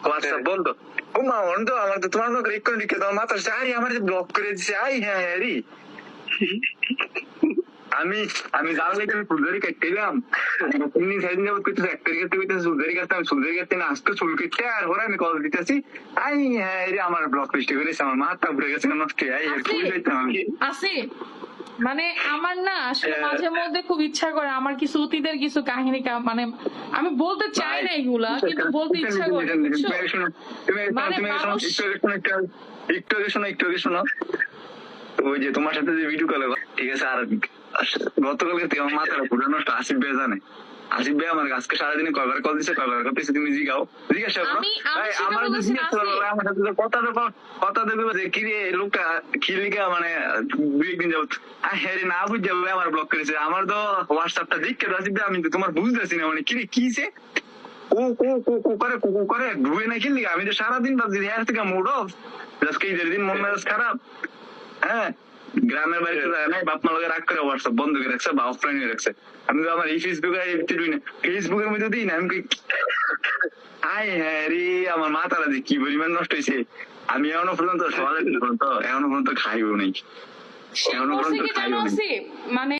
WhatsApp বন্ধ। ও মা বন্ধ, আমার তো তোমার লোক রেক করে লিখে তোমার মাথা আরে আমার যে ব্লক করে দিচ্ছে। আই হ্যাঁ রে আমি আমি জানলে আমি সুন্দরী কাটতে এলাম। তিনি সেদিন যাবত করতে ফ্যাক্টরি করতে করতে সুন্দরী কাটতে, আমি সুন্দরী কাটতে না আসতে চুল কেটে আর ওরা আমি কল দিতেছি। আই হ্যাঁ রে আমার ব্লক লিস্টে করেছে, আমার মাথা ঘুরে গেছে নষ্ট। আই ফুল যাইতাম আমি আসি মানে আমার না আসলে মাঝে মধ্যে খুব ইচ্ছা করে আমার কিছু অতীতের কিছু কাহিনী মানে আমি বলতে চাই না এগুলা, কিন্তু বলতে ইচ্ছা করে। একটু শোনো, ওই যে তোমার সাথে যে ভিডিও কল, ঠিক আছে, আর গতকালকে আমার মাথার পুরো নষ্ট। আসিফ ভাই জানে, আসিফ ভাই আমার আজকে সারাদিনে কয়বার কল দিচ্ছে, কয়বার করতেছে, তুমি জিগাও, জিজ্ঞাসা করো। ভাই আমার আমার সাথে কথা দেবে যে কি রে লোকটা কি লিখা, মানে 2 একদিন যাবত হ্যাঁ না বুঝ যাবে আমার ব্লক করেছে। আমার তো হোয়াটসঅ্যাপটা দেখতে আসিফ ভাই, আমি তো তোমার বুঝতেছি না মানে কি রে কিছে ও করে ধুয়ে না খেললি। আমি তো সারাদিন ভাবছি হ্যাঁ থেকে মুড অফ, আজকে ঈদের দিন মন মেজাজ খারাপ। হ্যাঁ, গ্রামের বাড়িতে যায় নাই, বাপ মা লোকের রাগ করে হোয়াটসঅ্যাপ বন্ধ করে রাখছে বা অফলাইন রাখছে। আমি তো আমার এই ফেসবুকের মধ্যে দিই না। আমি আয় হ্যাঁ রে আমার মাথাটা যে কি পরিমাণ নষ্ট হয়েছে। আমি এখনো পর্যন্ত খাইও নাই, এখনো পর্যন্ত খাইও নাই। মানে